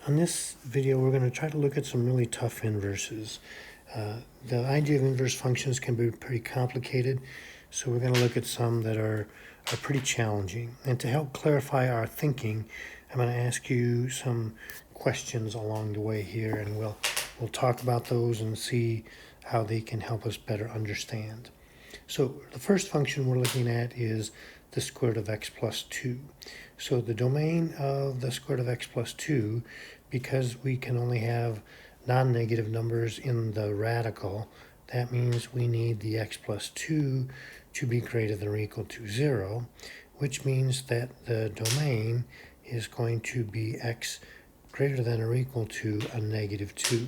On this video, we're going to try to look at some really tough inverses. The idea of inverse functions can be pretty complicated, so we're going to look at some that are pretty challenging. And to help clarify our thinking, I'm going to ask you some questions along the way here, and we'll talk about those and see how they can help us better understand. So the first function we're looking at is the square root of x plus 2. So the domain of the square root of x plus 2, because we can only have non-negative numbers in the radical, that means we need the x plus 2 to be greater than or equal to 0, which means that the domain is going to be x greater than or equal to a negative 2.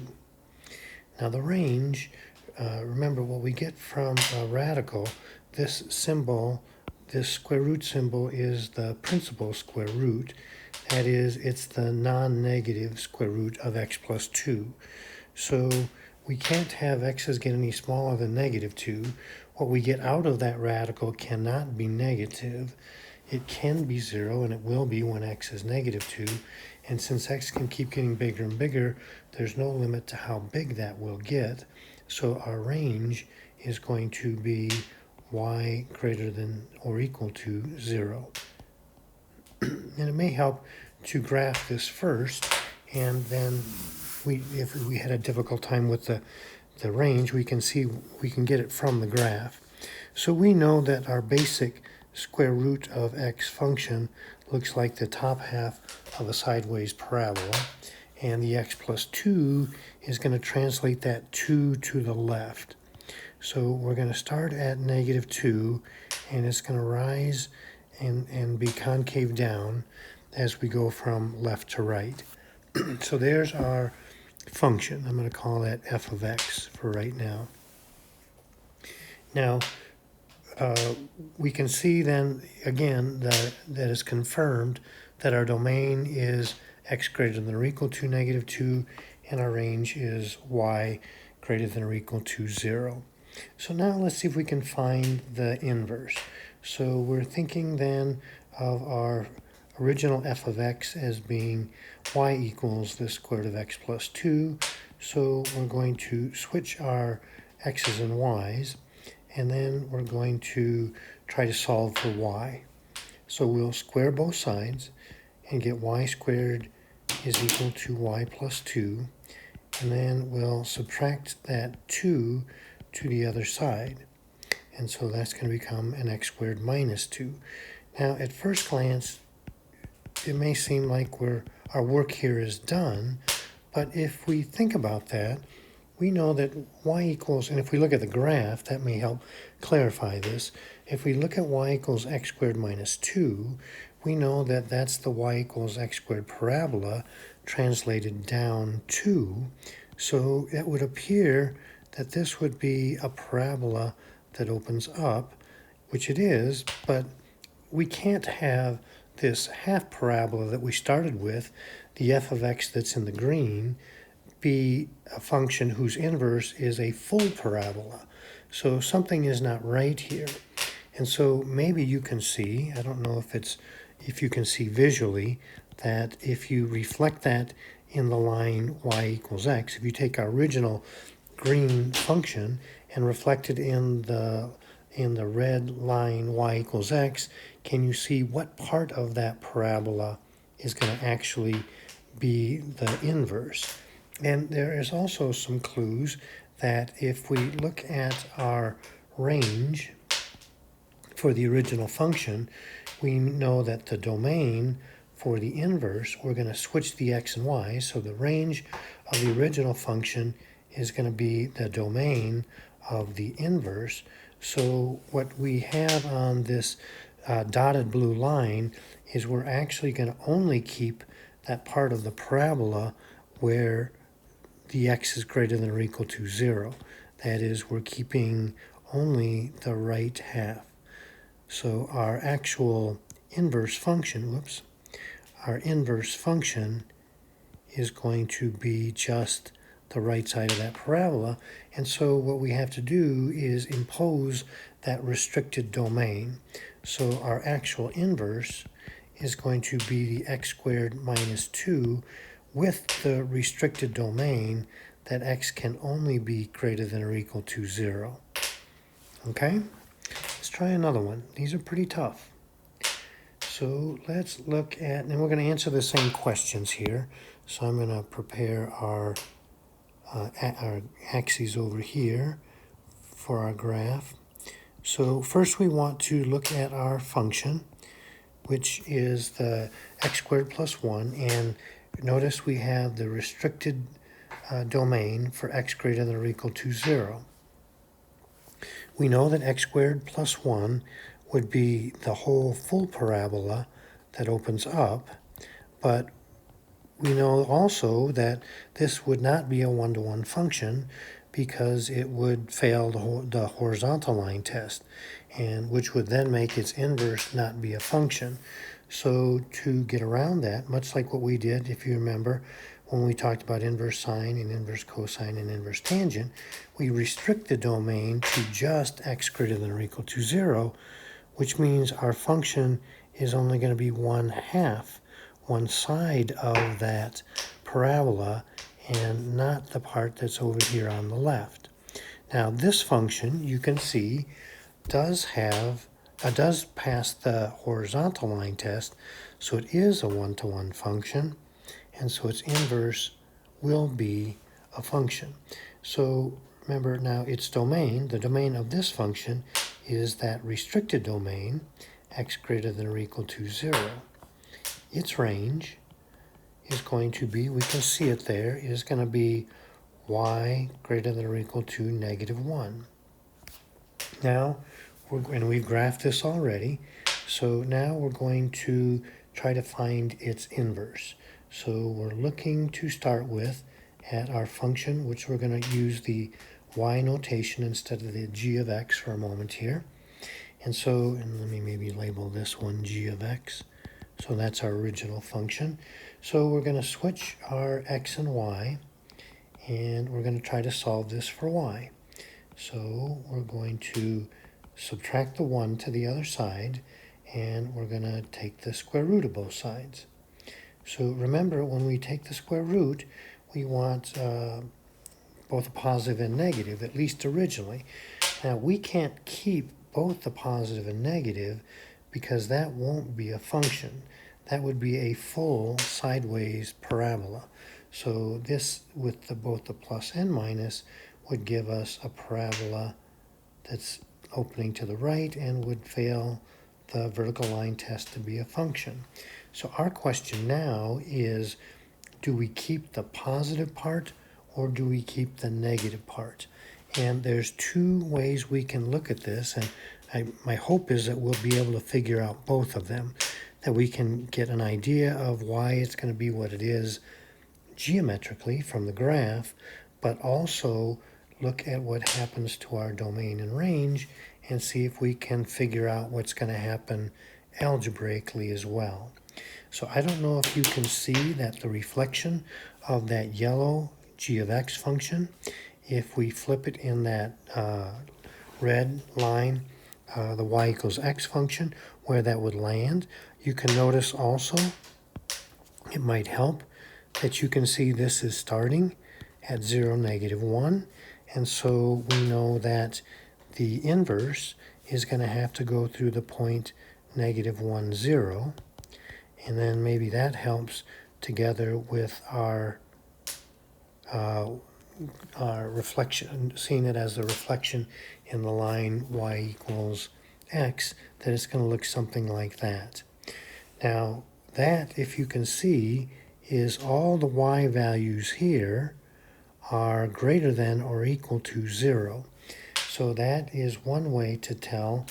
Now the range, remember what we get from a radical, this symbol, this square root symbol is the principal square root. That is, it's the non-negative square root of x plus 2. So we can't have x's get any smaller than negative 2. What we get out of that radical cannot be negative. It can be 0, and it will be when x is negative 2. And since x can keep getting bigger and bigger, there's no limit to how big that will get. So our range is going to be y greater than or equal to 0. And it may help to graph this first, and then if we had a difficult time with the range, we can get it from the graph. So we know that our basic square root of x function looks like the top half of a sideways parabola, and the x plus 2 is going to translate that 2 to the left. So we're going to start at negative 2, and it's going to rise and be concave down as we go from left to right. So there's our function. I'm going to call that f of x for right now. Now, we can see then, again, that is confirmed that our domain is x greater than or equal to negative 2, and our range is y greater than or equal to 0. So now let's see if we can find the inverse. So we're thinking then of our original f of x as being y equals the square root of x plus 2. So we're going to switch our x's and y's, and then we're going to try to solve for y. So we'll square both sides and get y squared is equal to y plus 2, and then we'll subtract that 2 to the other side. And so that's going to become an x squared minus 2. Now, at first glance, it may seem like our work here is done, but if we think about that, we know that y equals, and if we look at the graph, that may help clarify this. If we look at y equals x squared minus 2, we know that that's the y equals x squared parabola translated down 2. So it would appear that this would be a parabola that opens up, which it is, but we can't have this half parabola that we started with, the f of x that's in the green, be a function whose inverse is a full parabola. So something is not right here. And so maybe you can see, I don't know if you can see visually, that if you reflect that in the line y equals x, if you take our original green function and reflect it in the red line y equals x, can you see what part of that parabola is going to actually be the inverse? And there is also some clues that if we look at our range for the original function, we know that the domain for the inverse, we're going to switch the x and y. So the range of the original function is going to be the domain of the inverse. So what we have on this dotted blue line is we're actually going to only keep that part of the parabola where the x is greater than or equal to 0. That is, we're keeping only the right half. So our actual inverse function, our inverse function is going to be just the right side of that parabola. And so what we have to do is impose that restricted domain. So our actual inverse is going to be the x squared minus 2, with the restricted domain that x can only be greater than or equal to 0. Okay? Let's try another one. These are pretty tough. So let's look at, and we're going to answer the same questions here. So I'm going to prepare our axes over here for our graph. So first we want to look at our function, which is the x squared plus 1, and notice we have the restricted domain for x greater than or equal to 0. We know that x squared plus 1 would be the whole full parabola that opens up, but we know also that this would not be a one-to-one function because it would fail the horizontal line test, and which would then make its inverse not be a function. So to get around that, much like what we did, if you remember, when we talked about inverse sine and inverse cosine and inverse tangent, we restrict the domain to just x greater than or equal to 0, which means our function is only going to be 1/2, one side of that parabola, and not the part that's over here on the left. Now this function, you can see, does pass the horizontal line test, so it is a one-to-one function, and so its inverse will be a function. So remember now its domain, the domain of this function is that restricted domain, x greater than or equal to 0. Its range is going to be, we can see it there, is going to be y greater than or equal to -1. Now, and we've graphed this already, so now we're going to try to find its inverse. So we're looking to start with at our function, which we're going to use the y notation instead of the g of x for a moment here. And so, and let me maybe label this one g of x. So that's our original function. So we're going to switch our x and y, and we're going to try to solve this for y. So we're going to subtract the 1 to the other side, and we're going to take the square root of both sides. So remember, when we take the square root, we want both a positive and negative, at least originally. Now we can't keep both the positive and negative because that won't be a function. That would be a full sideways parabola. So this, with both the plus and minus, would give us a parabola that's opening to the right and would fail the vertical line test to be a function. So our question now is, do we keep the positive part or do we keep the negative part? And there's two ways we can look at this, and my hope is that we'll be able to figure out both of them, that we can get an idea of why it's going to be what it is geometrically from the graph, but also look at what happens to our domain and range and see if we can figure out what's going to happen algebraically as well. So I don't know if you can see that the reflection of that yellow g of x function, if we flip it in that red line, the y equals x function, where that would land. You can notice also, it might help that you can see this is starting at 0, -1, and so we know that the inverse is going to have to go through the point -1, 0, and then maybe that helps together with our reflection, seeing it as the reflection in the line y equals x, that it's going to look something like that. Now that, if you can see, is all the y values here are greater than or equal to 0. So that is one way to tell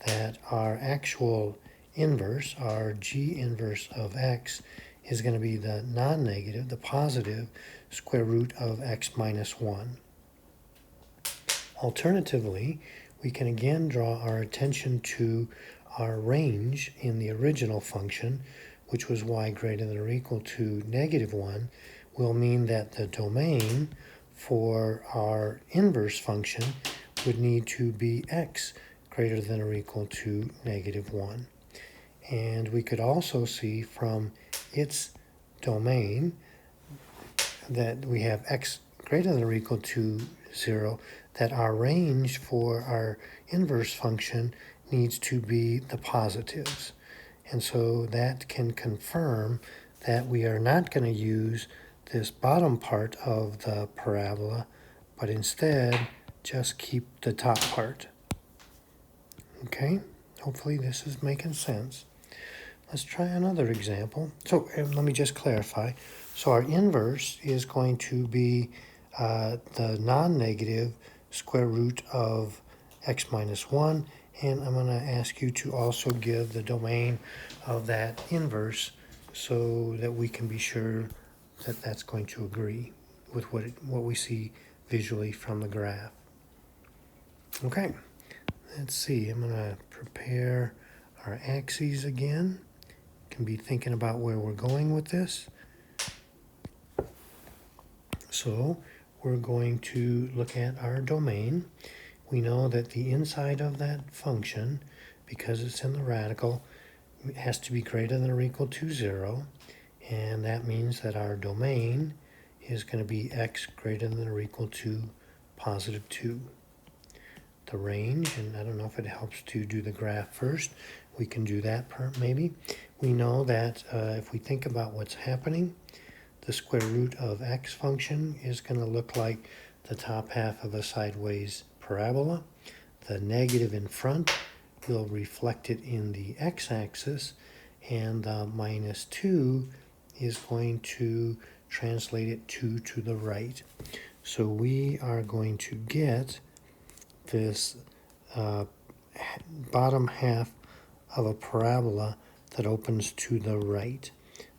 that our actual inverse, our g inverse of x, is going to be the non-negative, the positive square root of x minus 1. Alternatively, we can again draw our attention to our range in the original function, which was y greater than or equal to -1, will mean that the domain for our inverse function would need to be x greater than or equal to -1. And we could also see from its domain that we have x greater than or equal to 0, that our range for our inverse function needs to be the positives. And so that can confirm that we are not going to use this bottom part of the parabola, but instead just keep the top part. Okay, hopefully this is making sense. Let's try another example. So let me just clarify. So our inverse is going to be the non-negative square root of x minus 1, and I'm going to ask you to also give the domain of that inverse so that we can be sure that that's going to agree with what we see visually from the graph. Okay, let's see. I'm going to prepare our axes again. Can be thinking about where we're going with this. So we're going to look at our domain. We know that the inside of that function, because it's in the radical, has to be greater than or equal to 0, and that means that our domain is going to be x greater than or equal to positive 2. The range, and I don't know if it helps to do the graph first, we can do that maybe. We know that if we think about what's happening, the square root of x function is going to look like the top half of a sideways parabola. The negative in front will reflect it in the x-axis, and the minus 2 is going to translate it 2 to the right. So we are going to get this bottom half of a parabola that opens to the right.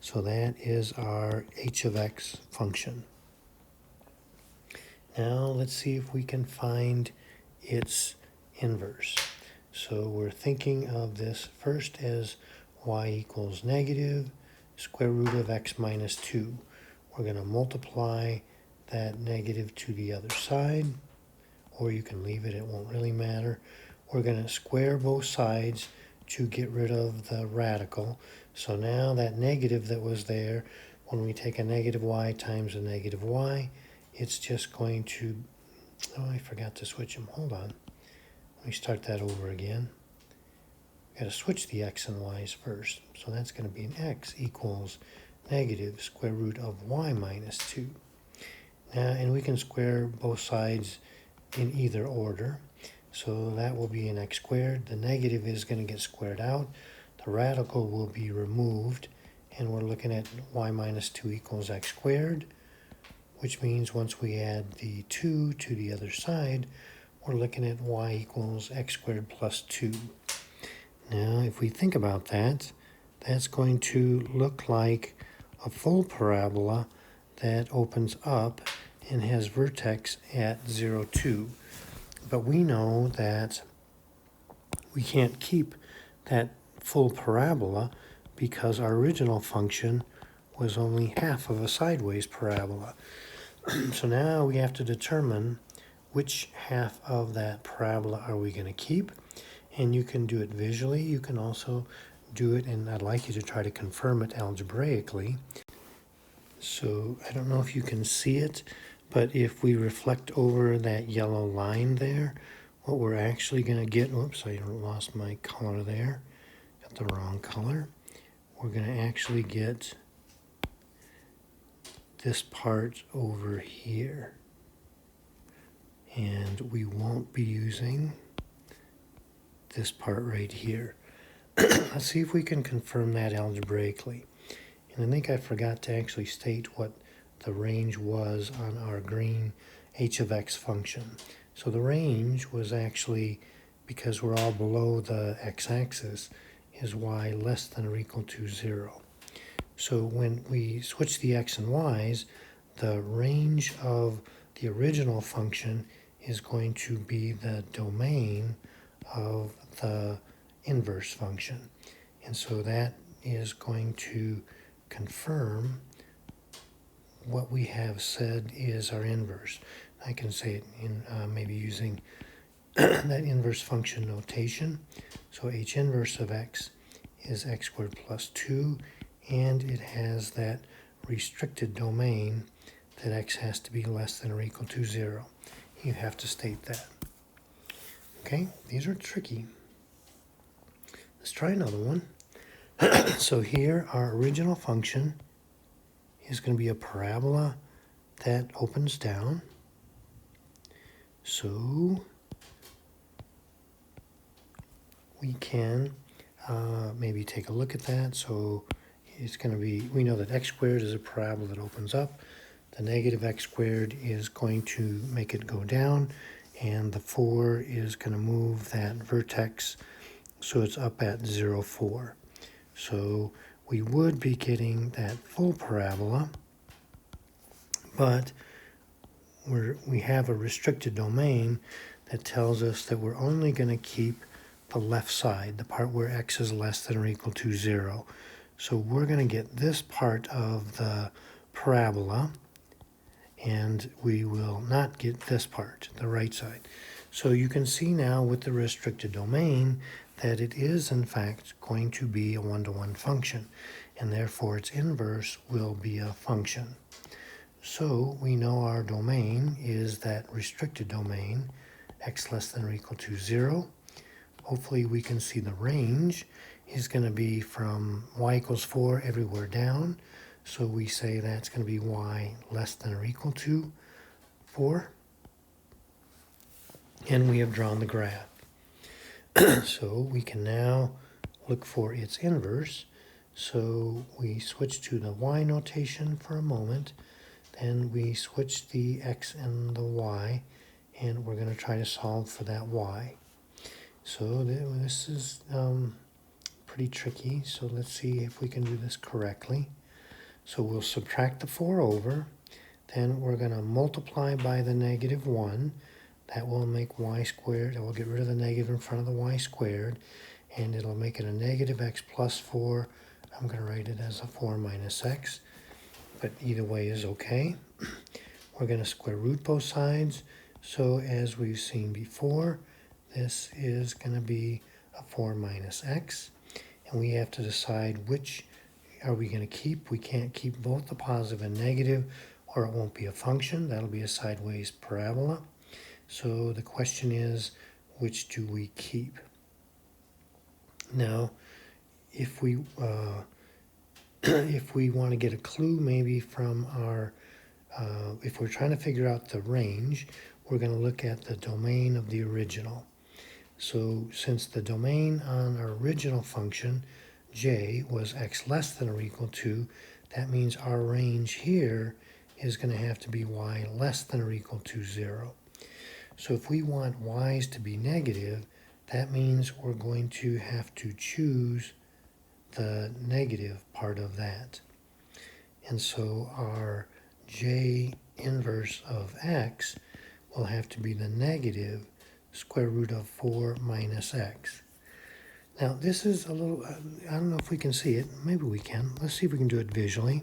So that is our h of x function. Now let's see if we can find its inverse. So we're thinking of this first as y equals negative square root of x minus 2. We're going to multiply that negative to the other side, or you can leave it, it won't really matter. We're going to square both sides to get rid of the radical. So now that negative that was there, when we take a negative y times a negative y, it's just going to, oh, I forgot to switch them. Hold on. Let me start that over again. Got to switch the x and y's first. So that's going to be an x equals negative square root of y minus 2. Now, and we can square both sides in either order. So that will be an x squared. The negative is going to get squared out. The radical will be removed. And we're looking at y minus 2 equals x squared, which means once we add the 2 to the other side, we're looking at y equals x squared plus 2. Now, if we think about that, that's going to look like a full parabola that opens up and has vertex at 0, 2. But we know that we can't keep that full parabola because our original function was only half of a sideways parabola. So now we have to determine which half of that parabola are we going to keep. And you can do it visually. You can also do it, and I'd like you to try to confirm it algebraically. So I don't know if you can see it, but if we reflect over that yellow line there, what we're actually going to get, whoops, I lost my color there, got the wrong color. We're going to actually get this part over here. And we won't be using this part right here. Let's see if we can confirm that algebraically. And I think I forgot to actually state what the range was on our green h of x function. So the range was actually, because we're all below the x-axis, is y less than or equal to 0. So when we switch the x and y's, the range of the original function is going to be the domain of the inverse function. And so that is going to confirm what we have said is our inverse. I can say it in maybe using that inverse function notation. So h inverse of x is x squared plus 2, and it has that restricted domain that x has to be less than or equal to 0. You have to state that. Okay, these are tricky. Let's try another one. So here our original function is going to be a parabola that opens down. So we can maybe take a look at that. So it's going to be, we know that x squared is a parabola that opens up. The negative x squared is going to make it go down, and the 4 is going to move that vertex so it's up at 0, 4. So we would be getting that full parabola, but we have a restricted domain that tells us that we're only going to keep the left side, the part where x is less than or equal to 0. So we're going to get this part of the parabola, and we will not get this part, the right side. So you can see now with the restricted domain that it is in fact going to be a one-to-one function, and therefore its inverse will be a function. So we know our domain is that restricted domain, x less than or equal to 0. Hopefully we can see the range is going to be from y equals 4 everywhere down. So we say that's going to be y less than or equal to 4. And we have drawn the graph. So we can now look for its inverse. So we switch to the y notation for a moment. Then we switch the x and the y, and we're going to try to solve for that y. So this is pretty tricky. So let's see if we can do this correctly. So we'll subtract the 4 over, then we're going to multiply by the negative 1. That will make y squared. It will get rid of the negative in front of the y squared, and it'll make it a negative x plus 4. I'm going to write it as a 4 minus x, but either way is okay. We're going to square root both sides. So as we've seen before, this is going to be a 4 minus x, and we have to decide which are we going to keep. We can't keep both the positive and negative, or it won't be a function. That'll be a sideways parabola. So the question is, which do we keep? Now, if we if we want to get a clue maybe from our, if we're trying to figure out the range, we're going to look at the domain of the original. So since the domain on our original function, j, was x less than or equal to, that means our range here is going to have to be y less than or equal to 0. So if we want y's to be negative, that means we're going to have to choose the negative part of that. And so our j inverse of x will have to be the negative square root of 4 minus x. Now this is a little, I don't know if we can see it. Maybe we can. Let's see if we can do it visually.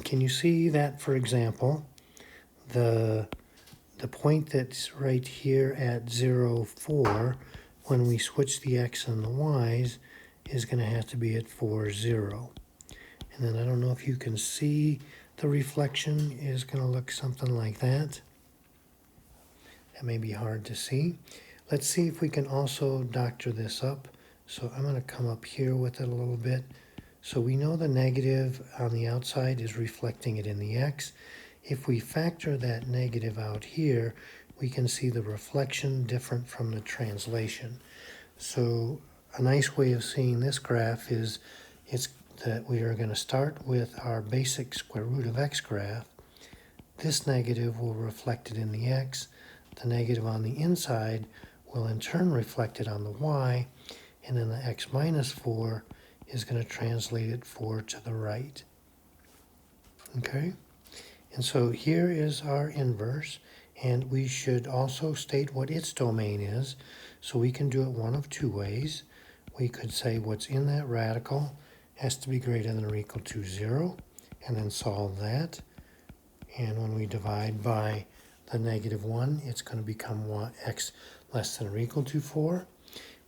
Can you see that, for example, the point that's right here at 0, 4, when we switch the x and the y's, is going to have to be at 4, 0. And then I don't know if you can see the reflection is going to look something like that. That may be hard to see. Let's see if we can also doctor this up. So I'm going to come up here with it a little bit. So we know the negative on the outside is reflecting it in the x. If we factor that negative out here, we can see the reflection different from the translation. So a nice way of seeing this graph is that we are going to start with our basic square root of x graph. This negative will reflect it in the x. The negative on the inside will in turn reflect it on the y, and then the x minus 4 is going to translate it 4 to the right. Okay? And so here is our inverse, and we should also state what its domain is. So we can do it one of two ways. We could say what's in that radical has to be greater than or equal to 0, and then solve that. And when we divide by the negative 1, it's going to become x less than or equal to 4.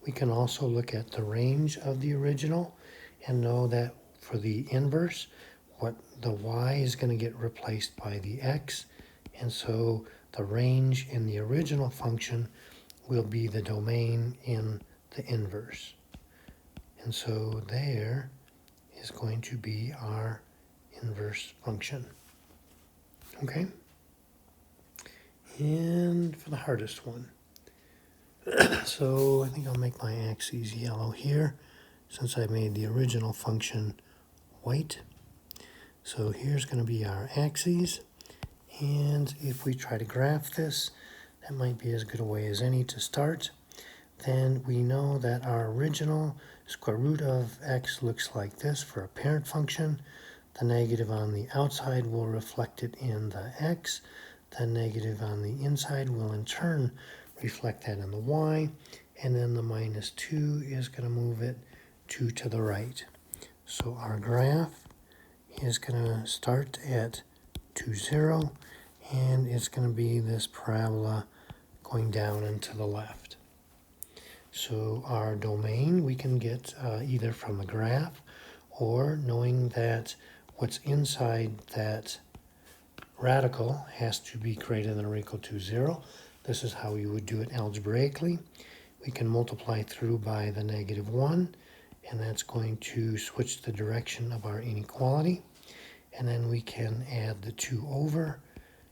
We can also look at the range of the original and know that for the inverse, what the y is going to get replaced by the x, and so the range in the original function will be the domain in the inverse. And so there is going to be our inverse function. Okay? And for the hardest one. So I think I'll make my axes yellow here since I made the original function white. So here's going to be our axes. And if we try to graph this, that might be as good a way as any to start. Then we know that our original square root of x looks like this for a parent function. The negative on the outside will reflect it in the x. The negative on the inside will in turn reflect that in the y. And then the minus 2 is going to move it 2 to the right. So our graph is going to start at 2, 0, and it's going to be this parabola going down and to the left. So our domain we can get either from the graph or knowing that what's inside that radical has to be greater than or equal to 0. This is how we would do it algebraically. We can multiply through by the negative 1, and that's going to switch the direction of our inequality. And then we can add the 2 over,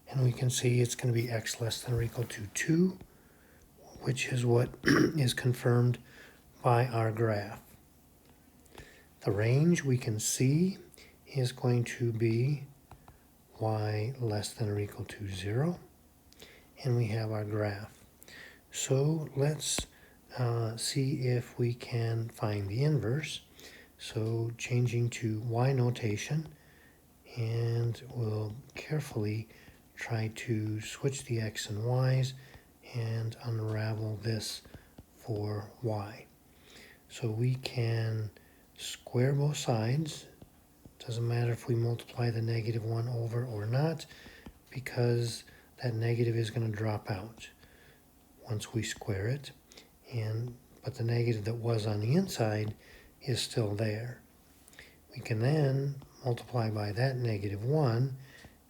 and we can see it's going to be x less than or equal to 2, which is what is confirmed by our graph. The range we can see is going to be y less than or equal to 0, and we have our graph. So let's see if we can find the inverse. So changing to y notation, and we'll carefully try to switch the x and y's and unravel this for y. So we can square both sides. Doesn't matter if we multiply the negative 1 over or not, because that negative is going to drop out once we square it. But the negative that was on the inside is still there. We can then multiply by that negative 1,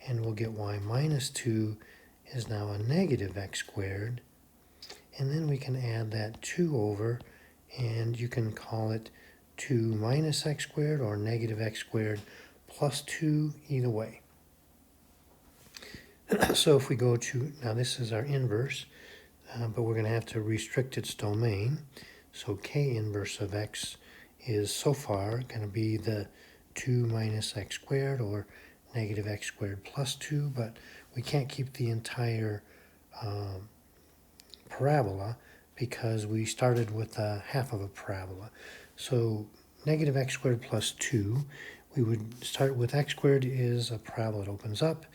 and we'll get y minus 2 is now a negative x squared. And then we can add that 2 over, and you can call it 2 minus x squared or negative x squared plus 2, either way. So if we go to, now this is our inverse, but we're going to have to restrict its domain. So k inverse of x is so far going to be the 2 minus x squared or negative x squared plus 2, but we can't keep the entire parabola because we started with a half of a parabola. So negative x squared plus 2, we would start with x squared is a parabola that opens up,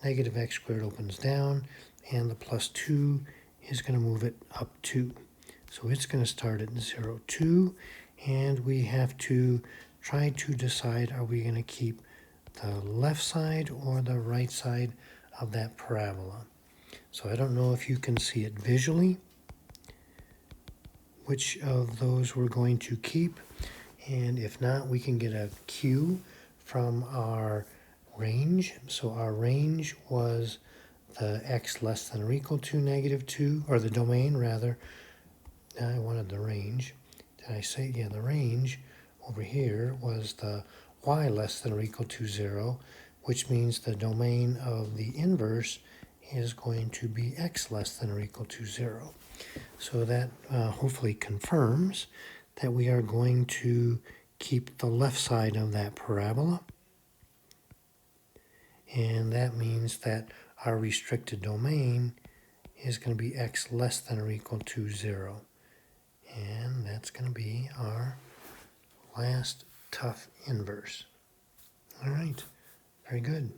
negative x squared opens down, and the plus 2 is going to move it up 2. So it's going to start at 0, 2, and we have to try to decide, are we going to keep the left side or the right side of that parabola. So I don't know if you can see it visually, which of those we're going to keep, and if not, we can get a Q from our range. So our range was the x less than or equal to negative 2, or the domain rather. I wanted the range. Did I say, yeah, the range over here was the y less than or equal to 0, which means the domain of the inverse is going to be x less than or equal to 0. So that hopefully confirms that we are going to keep the left side of that parabola. And that means that our restricted domain is going to be x less than or equal to 0. And that's going to be our last tough inverse. All right, very good.